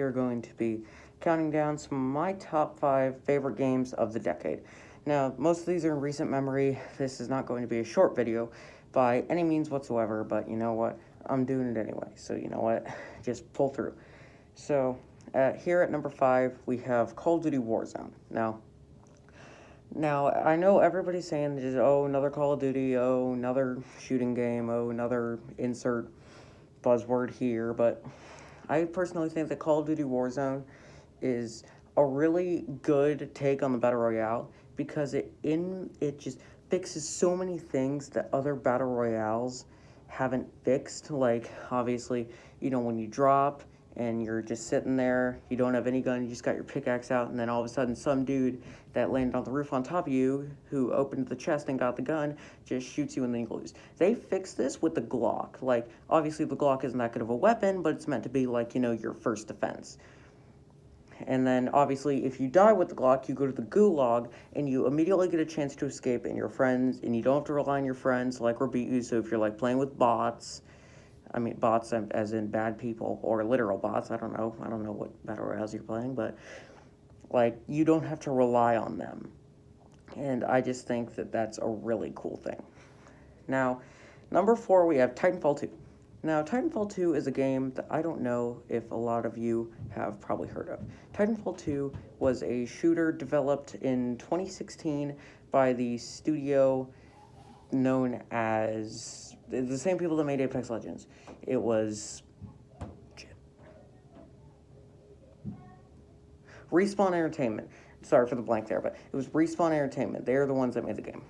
are going to be counting down some of my top 5 favorite games of the decade. Now, most of these are in recent memory. This is not going to be a short video by any means whatsoever, but you know what? I'm doing it anyway, so you know what? Just pull through. So, here at number 5, we have Call of Duty Warzone. Now, I know everybody's saying, oh, another Call of Duty, oh, another shooting game, oh, another insert buzzword here, but I personally think that Call of Duty Warzone is a really good take on the Battle Royale because it just fixes so many things that other Battle Royales haven't fixed. Like, obviously, when you drop and you're just sitting there, you don't have any gun, you just got your pickaxe out, and then all of a sudden some dude that landed on the roof on top of you, who opened the chest and got the gun, just shoots you and then you lose. They fixed this with the Glock. Like, obviously the Glock isn't that good of a weapon, but it's meant to be like, your first defense. And then, obviously, if you die with the Glock, you go to the Gulag, and you immediately get a chance to escape, and your friends, and you don't have to rely on your friends, like, or beat you. So if you're, like, playing with bots, bots as in bad people, or literal bots, I don't know what Battle Royales you're playing, but, like, you don't have to rely on them. And I just think that that's a really cool thing. Now, number 4, we have Titanfall 2. Now, Titanfall 2 is a game that I don't know if a lot of you have probably heard of. Titanfall 2 was a shooter developed in 2016 by the studio known as the same people that made Apex Legends. It was Respawn Entertainment. Sorry for the blank there, but it was Respawn Entertainment. They are the ones that made the game.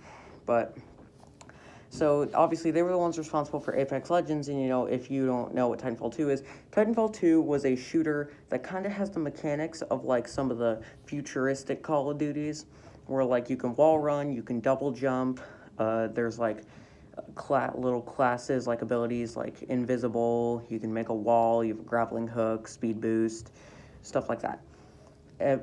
So, obviously, they were the ones responsible for Apex Legends, and, if you don't know what Titanfall 2 is, Titanfall 2 was a shooter that kind of has the mechanics of, like, some of the futuristic Call of Duties, where, like, you can wall run, you can double jump, there's, like, little classes, like, abilities, like, invisible, you can make a wall, you have a grappling hook, speed boost, stuff like that.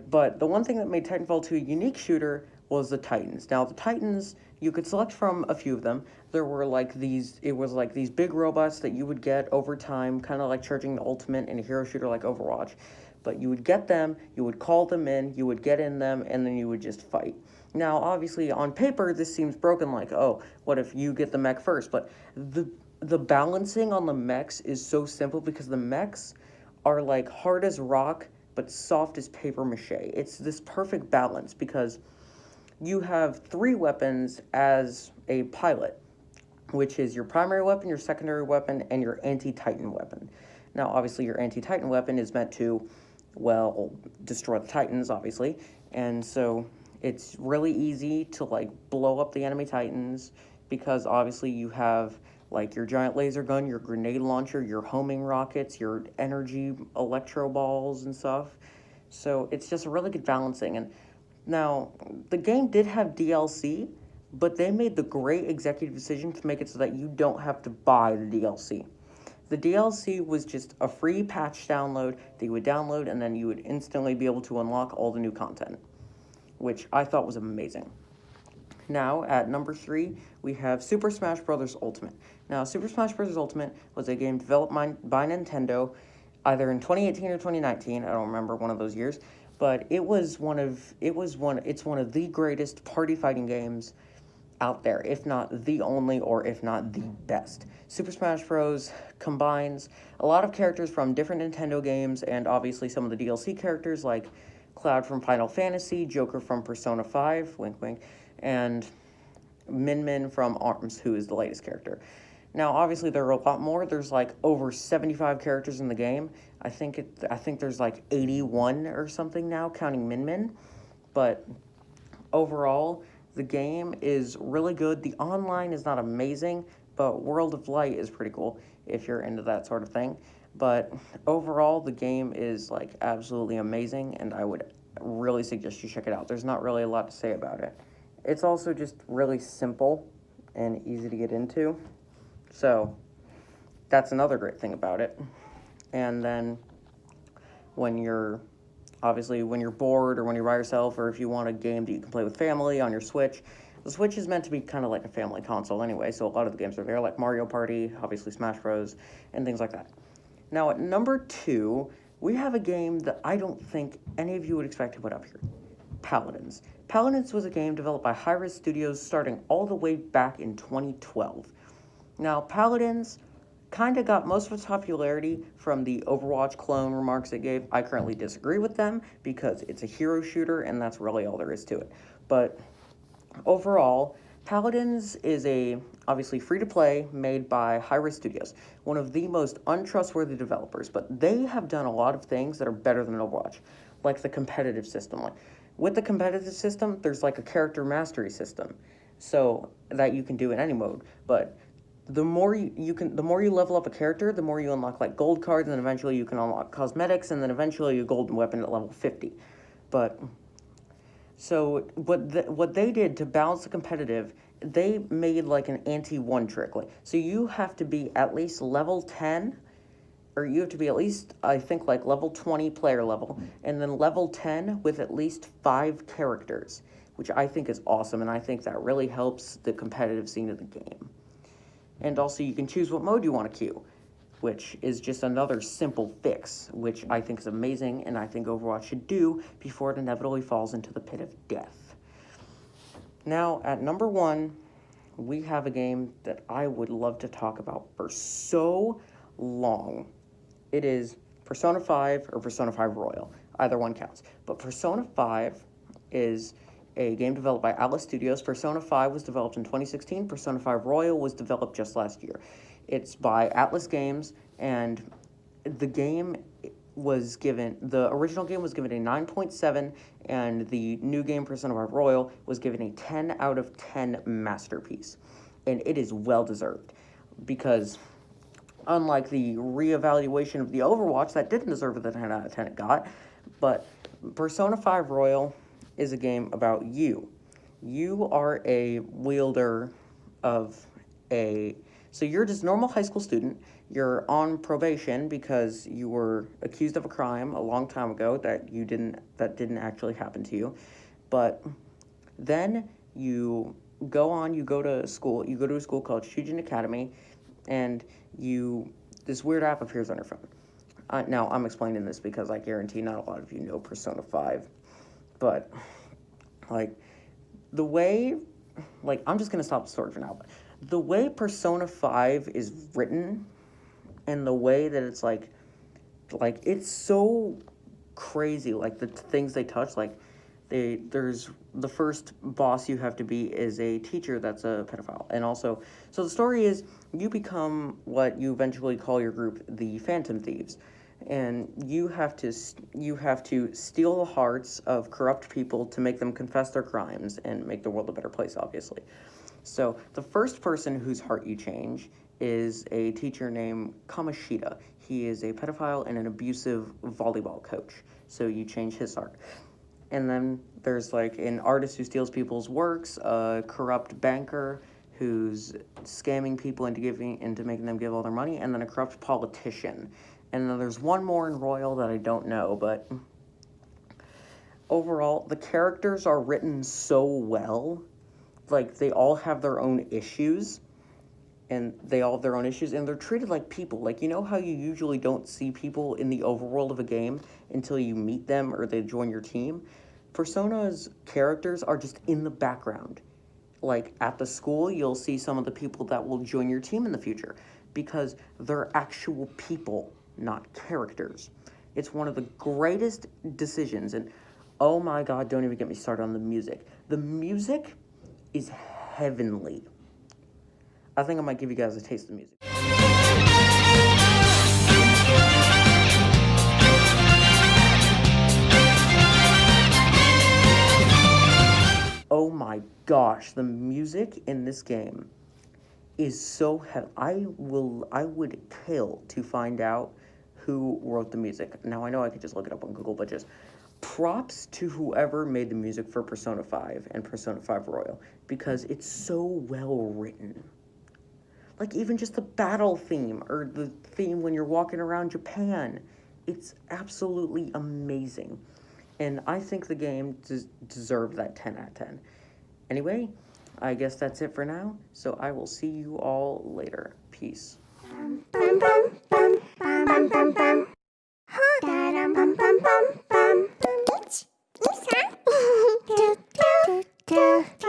But the one thing that made Titanfall 2 a unique shooter was the Titans. Now, the Titans, you could select from a few of them. There were it was like these big robots that you would get over time, kind of like charging the ultimate in a hero shooter like Overwatch. But you would get them, you would call them in, you would get in them, and then you would just fight. Now, obviously, on paper, this seems broken, like, oh, what if you get the mech first? But the balancing on the mechs is so simple because the mechs are, like, hard as rock, but soft as paper mache. It's this perfect balance because you have 3 weapons as a pilot, which is your primary weapon, your secondary weapon, and your anti-Titan weapon. Now, obviously, your anti-Titan weapon is meant to, destroy the Titans, obviously, and so it's really easy to, like, blow up the enemy Titans because, obviously, you have, like, your giant laser gun, your grenade launcher, your homing rockets, your energy electro balls and stuff. So it's just a really good balancing. And now, the game did have DLC, but they made the great executive decision to make it so that you don't have to buy the DLC. The DLC was just a free patch download that you would download, and then you would instantly be able to unlock all the new content, which I thought was amazing. Now, at number 3, we have Super Smash Bros. Ultimate. Now, Super Smash Bros. Ultimate was a game developed by Nintendo either in 2018 or 2019, I don't remember one of those years, but it's one of the greatest party fighting games out there, if not the only, or if not the best. Super Smash Bros. Combines a lot of characters from different Nintendo games, and obviously some of the DLC characters like Cloud from Final Fantasy, Joker from Persona 5, wink wink, and Min Min from ARMS, who is the latest character. Now, obviously, there are a lot more. There's, like, over 75 characters in the game. I think there's, like, 81 or something now, counting Min Min. But overall, the game is really good. The online is not amazing, but World of Light is pretty cool if you're into that sort of thing. But overall, the game is, like, absolutely amazing, and I would really suggest you check it out. There's not really a lot to say about it. It's also just really simple and easy to get into. So, that's another great thing about it. And then, when you're bored or when you're by yourself, or if you want a game that you can play with family on your Switch, the Switch is meant to be kind of like a family console anyway, so a lot of the games are there, like Mario Party, obviously Smash Bros., and things like that. Now, at number 2, we have a game that I don't think any of you would expect to put up here. Paladins. Paladins was a game developed by Hi-Rez Studios starting all the way back in 2012. Now, Paladins kind of got most of its popularity from the Overwatch clone remarks it gave. I currently disagree with them because it's a hero shooter and that's really all there is to it. But overall, Paladins is a obviously free-to-play made by Hi-Rez Studios, one of the most untrustworthy developers, but they have done a lot of things that are better than Overwatch, like the competitive system. Like, with the competitive system, there's like a character mastery system, so that you can do in any mode, but the more the more you level up a character, the more you unlock like gold cards, and then eventually you can unlock cosmetics, and then eventually a golden weapon at level 50. But so what they did to balance the competitive, they made like an anti-one trick. Like, so you have to be at least level 10, or you have to be at least, I think, like level 20 player level, and then level 10 with at least 5 characters, which I think is awesome, and I think that really helps the competitive scene of the game. And also you can choose what mode you want to queue, which is just another simple fix, which I think is amazing, and I think Overwatch should do before it inevitably falls into the pit of death. Now, at number 1, we have a game that I would love to talk about for so long. It is Persona 5 or Persona 5 Royal. Either one counts. But Persona 5 is a game developed by Atlus Studios. Persona 5 was developed in 2016. Persona 5 Royal was developed just last year. It's by Atlus Games, and the game was given, the original game was given a 9.7, and the new game, Persona 5 Royal, was given a 10 out of 10 masterpiece. And it is well-deserved, because unlike the reevaluation of the Overwatch that didn't deserve the 10 out of 10 it got, but Persona 5 Royal is a game about you. You are a wielder of so you're just a normal high school student. You're on probation because you were accused of a crime a long time ago that didn't actually happen to you. But then you go to a school called Shujin Academy, and this weird app appears on your phone. Now, I'm explaining this because I guarantee not a lot of you know Persona 5, but, like, the way, like, I'm just going to stop the story for now, but the way Persona 5 is written, and the way that it's, like, it's so crazy, like, the things they touch, like, there's the first boss you have to be is a teacher that's a pedophile, and also, so the story is, you become what you eventually call your group the Phantom Thieves, and you have to steal the hearts of corrupt people to make them confess their crimes and make the world a better place, obviously. So the first person whose heart you change is a teacher named Kamoshida. He is a pedophile and an abusive volleyball coach, so you change his heart. And then there's like an artist who steals people's works, a corrupt banker who's scamming people into making them give all their money, and then a corrupt politician. And then there's one more in Royal that I don't know, but overall, the characters are written so well. Like, they all have their own issues, and they're treated like people. Like, you know how you usually don't see people in the overworld of a game until you meet them or they join your team? Persona's characters are just in the background. Like, at the school, you'll see some of the people that will join your team in the future, because they're actual people, not characters. It's one of the greatest decisions, and oh my god, don't even get me started on the music. The music is heavenly. I think I might give you guys a taste of the music. Oh my gosh, the music in this game is so I would kill to find out who wrote the music. Now, I know I could just look it up on Google, but just props to whoever made the music for Persona 5 and Persona 5 Royal, because it's so well written. Like, even just the battle theme, or the theme when you're walking around Japan, it's absolutely amazing. And I think the game deserved that 10 out of 10. Anyway, I guess that's it for now, so I will see you all later. Peace. care.